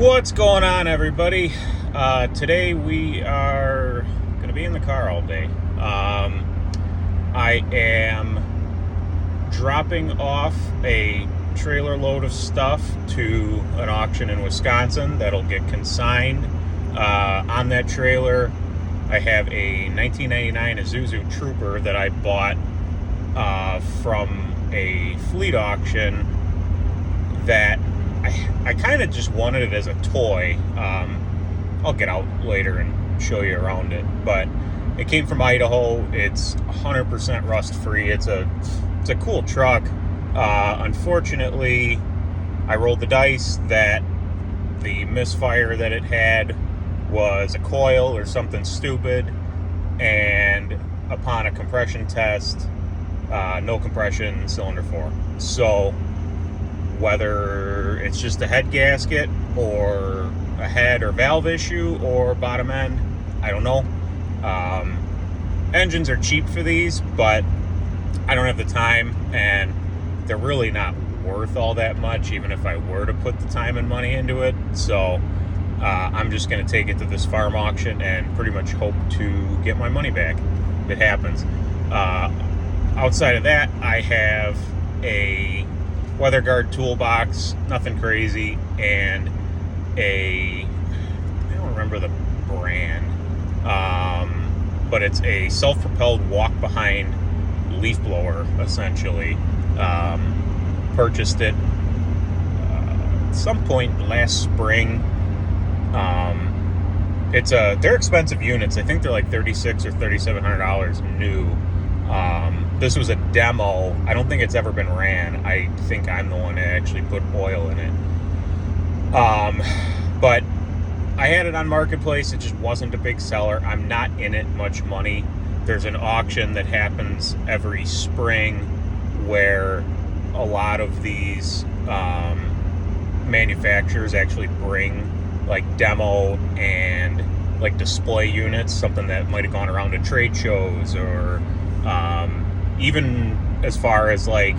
What's going on, everybody? Today we are going to be in the car all day. I am dropping off a trailer load of stuff to an auction in Wisconsin that'll get consigned. On that trailer, I have a 1999 Isuzu Trooper that I bought from a fleet auction that I kind of just wanted it as a toy. I'll get out later and show you around it, but it came from Idaho. It's 100% rust free. It's a cool truck. Unfortunately, I rolled the dice that the misfire that it had was a coil or something stupid, and upon a compression test, no compression, cylinder 4. So whether it's just a head gasket or a head or valve issue or bottom end, I don't know. Engines are cheap for these, but I don't have the time, and they're really not worth all that much, even if I were to put the time and money into it. So I'm just going to take it to this farm auction and pretty much hope to get my money back if it happens. Outside of that, I have a weather guard toolbox, nothing crazy, and I don't remember the brand, but it's a self-propelled walk-behind leaf blower, essentially. Purchased it at some point last spring. They're expensive units. I think they're like $3,600 or $3,700 new. This was a demo. I don't think it's ever been ran. I think I'm the one that actually put oil in it. But I had it on Marketplace. It just wasn't a big seller. I'm not in it much money. There's an auction that happens every spring where a lot of these manufacturers actually bring like demo and like display units, something that might have gone around to trade shows, or even as far as like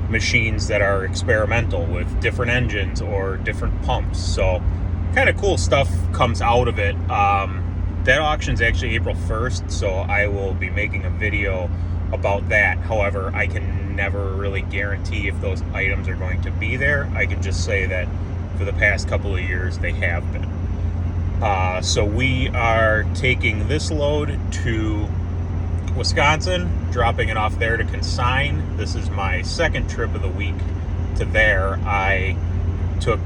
machines that are experimental with different engines or different pumps. So kind of cool stuff comes out of it. That auction's actually April 1st, so I will be making a video about that. However, I can never really guarantee if those items are going to be there. I can just say that for the past couple of years they have been. So we are taking this load to Wisconsin, dropping it off there to consign. This is my second trip of the week to there. I took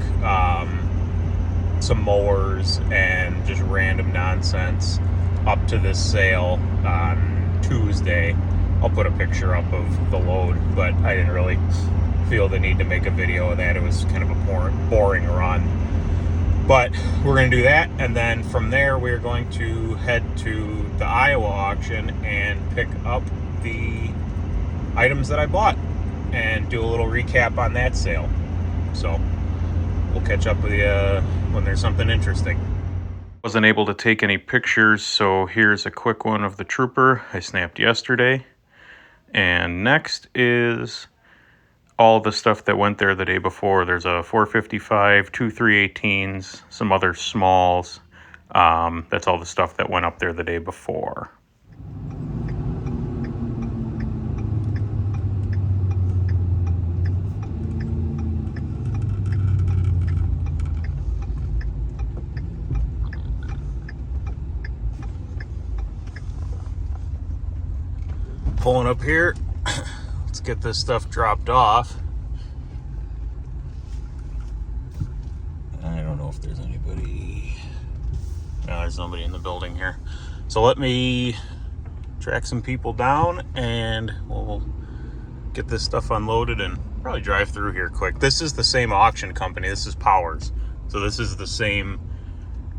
some mowers and just random nonsense up to this sale on Tuesday. I'll put a picture up of the load, but I didn't really feel the need to make a video of that. It was kind of a boring run. But we're going to do that, and then from there we're going to head to the Iowa auction and pick up the items that I bought and do a little recap on that sale. So we'll catch up with you when there's something interesting. Wasn't able to take any pictures, so here's a quick one of the Trooper I snapped yesterday. And next is all the stuff that went there the day before. There's a 455, two 318s, some other smalls. That's all the stuff that went up there the day before. Pulling up here. Let's get this stuff dropped off. I don't know if there's anybody. No, there's nobody in the building here. So let me track some people down and we'll get this stuff unloaded and probably drive through here quick. This is the same auction company. This is Powers. So this is the same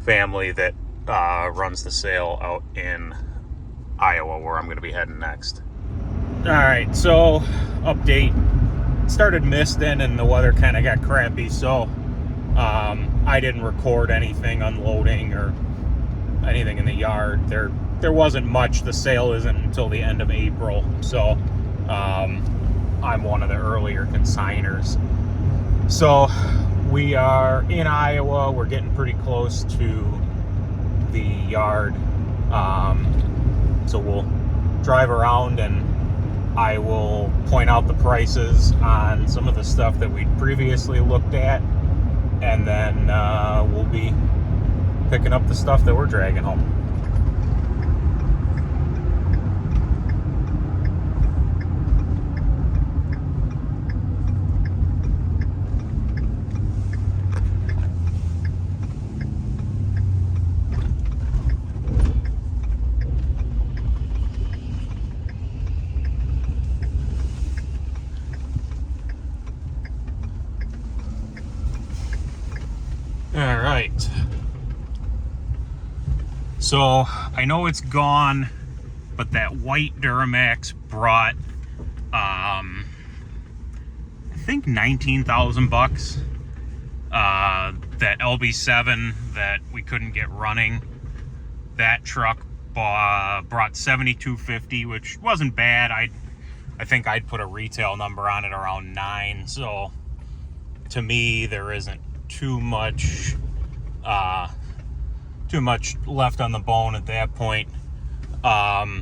family that runs the sale out in Iowa, where I'm going to be heading next. All right, so update. It started misting and the weather kind of got crappy, so I didn't record anything unloading or anything in the yard. There wasn't much. The sale isn't until the end of April, so I'm one of the earlier consigners. So we are in Iowa. We're getting pretty close to the yard. So we'll drive around and I will point out the prices on some of the stuff that we'd previously looked at. And then we'll be picking up the stuff that we're dragging home. All right. So I know it's gone, but that white Duramax brought, I think 19,000 bucks. That LB7 that we couldn't get running, that truck brought 7,250, which wasn't bad. I think I'd put a retail number on it around 9. So to me, there isn't too much left on the bone at that point. The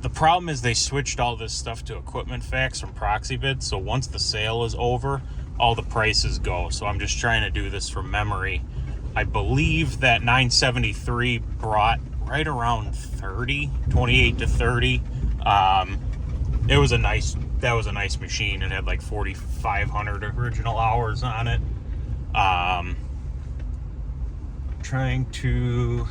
problem is they switched all this stuff to equipment facts from proxy bids, so once the sale is over, all the prices go. So I'm just trying to do this from memory. I believe that 973 brought right around 30, 28 to 30. That was a nice machine. It had like 4,500 original hours on it. Trying to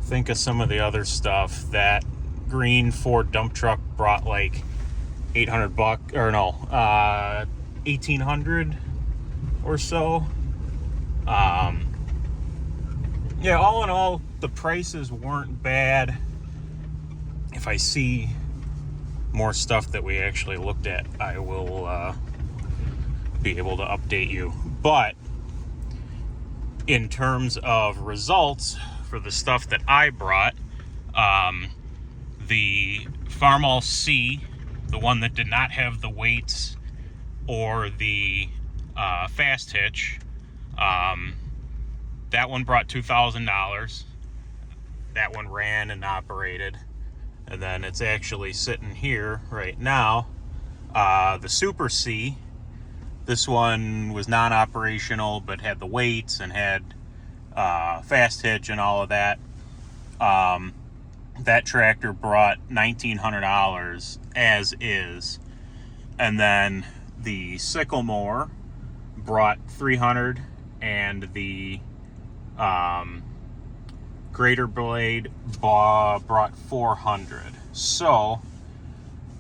think of some of the other stuff. That green Ford dump truck brought like 800 bucks, or no, 1,800 or so. Yeah, all in all, the prices weren't bad. If I see more stuff that we actually looked at, I will be able to update you. But in terms of results for the stuff that I brought, the Farmall C, the one that did not have the weights or the fast hitch, that one brought $2,000. That one ran and operated. And then it's actually sitting here right now. The Super C, this one was non-operational, but had the weights and had fast hitch and all of that. That tractor brought $1,900 as is. And then the Sycamore brought $300, and the Greater Blade brought $400. So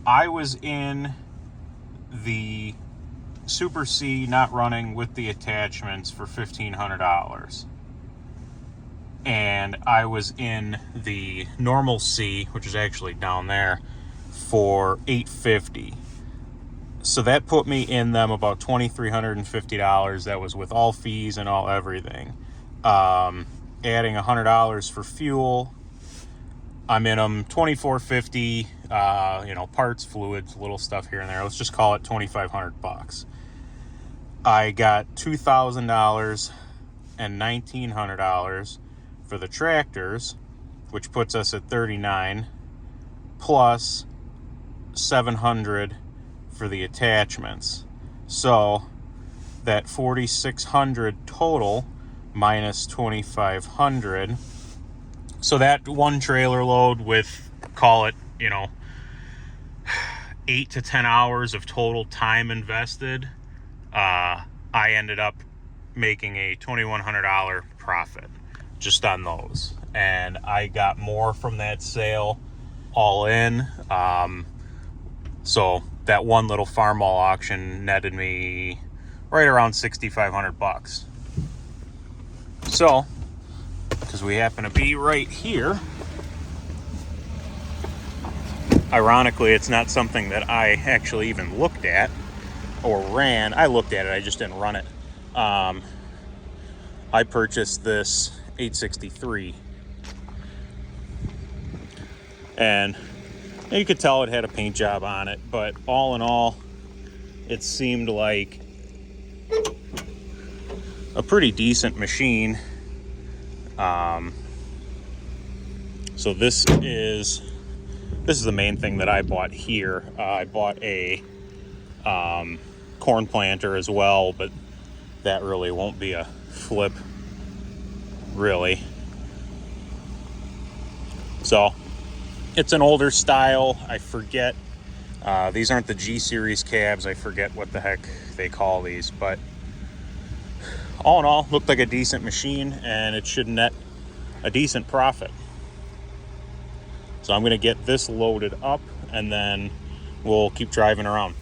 I was in the Super C not running with the attachments for $1,500. And I was in the normal C, which is actually down there, for $850. So that put me in them about $2,350. That was with all fees and all everything. Adding $100 for fuel, I'm in them $2,450. Parts, fluids, little stuff here and there. Let's just call it $2,500. I got $2,000 and $1,900 for the tractors, which puts us at $39, plus $700 for the attachments. So that $4,600 total minus $2,500. So that one trailer load with, call it, 8 to 10 hours of total time invested, I ended up making a $2,100 profit just on those. And I got more from that sale all in. So that one little Farmall auction netted me right around $6,500. So, because we happen to be right here, ironically, it's not something that I actually even looked at or ran. I looked at it, I just didn't run it. I purchased this 863, and you could tell it had a paint job on it, but all in all, it seemed like a pretty decent machine. So this is the main thing that I bought here. I bought a corn planter as well, but that really won't be a flip, really. So it's an older style. I forget. These aren't the G series cabs. I forget what the heck they call these, but all in all, looked like a decent machine, and it should net a decent profit. So I'm going to get this loaded up, and then we'll keep driving around.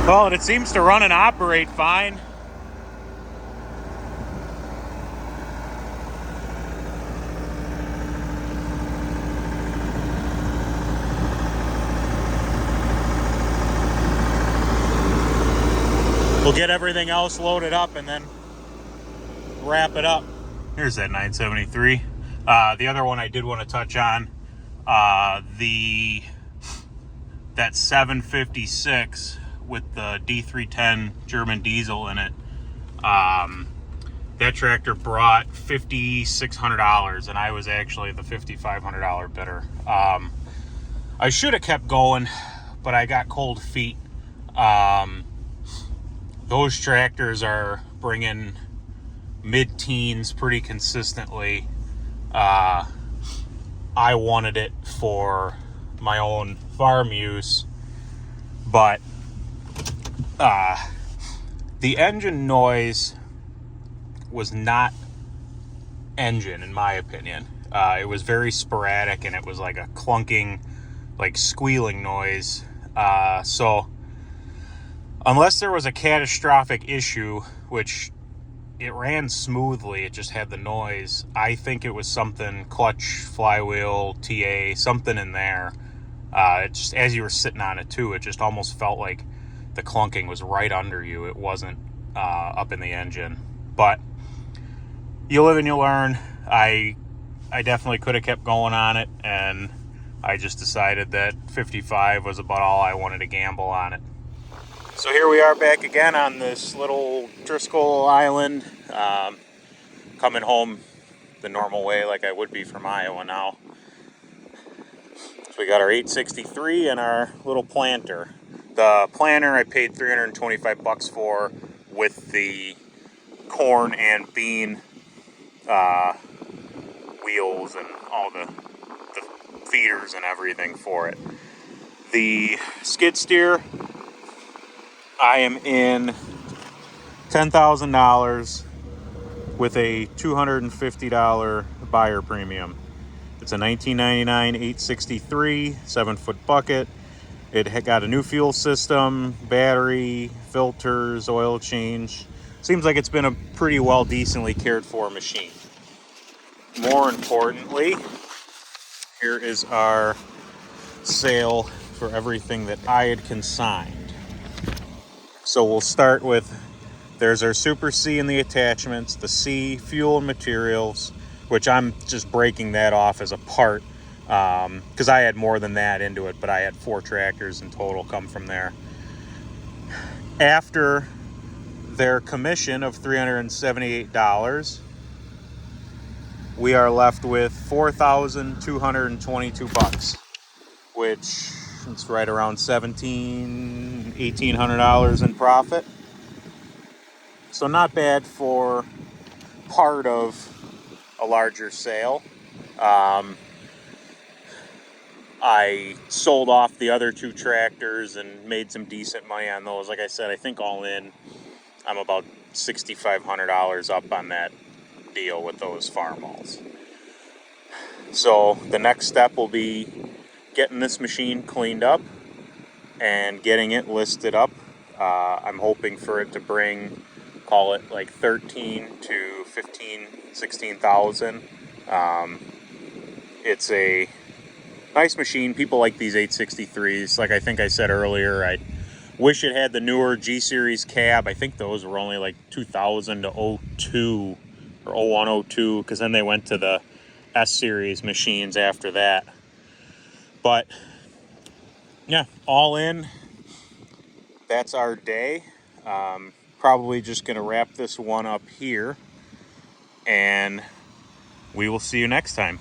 Well, and it seems to run and operate fine. We'll get everything else loaded up and then wrap it up. Here's that 973. The other one I did want to touch on, that 756 with the D310 German diesel in it. That tractor brought $5,600, and I was actually the $5,500 bidder. I should have kept going, but I got cold feet. Those tractors are bringing mid-teens pretty consistently. I wanted it for my own farm use, but the engine noise was not engine, in my opinion. It was very sporadic, and it was like a clunking, like squealing noise. So unless there was a catastrophic issue, which it ran smoothly, it just had the noise, I think it was something clutch, flywheel, TA, something in there. It just, as you were sitting on it too, it just almost felt like the clunking was right under you. It wasn't up in the engine. But you live and you learn. I definitely could have kept going on it, and I just decided that 55 was about all I wanted to gamble on it. So here we are back again on this little Driscoll Island, coming home the normal way like I would be from Iowa now. So we got our 863 and our little planter. The planter I paid $325 for with the corn and bean wheels and all the feeders and everything for it. The skid steer, I am in $10,000 with a $250 buyer premium. It's a 1999 863 7-foot bucket. It had got a new fuel system, battery, filters, oil change. Seems like it's been a pretty well, decently cared for machine. More importantly, here is our sale for everything that I had consigned. So we'll start with, there's our Super C and the attachments, the C, fuel and materials, which I'm just breaking that off as a part, because I had more than that into it, but I had 4 tractors in total come from there. After their commission of $378, we are left with $4,222, which is right around $1,800 in profit. So not bad for part of a larger sale. I sold off the other 2 tractors and made some decent money on those. Like I said, I think all in, I'm about $6,500 up on that deal with those farm-alls. So the next step will be getting this machine cleaned up, and getting it listed up. I'm hoping for it to bring, call it like 13 to 15, 16,000. It's a nice machine. People like these 863s. Like I think I said earlier, I wish it had the newer G Series cab. I think those were only like 2000 to 02 or 01, 02, because then they went to the S Series machines after that. But yeah, all in, that's our day. Probably just going to wrap this one up here, and we will see you next time.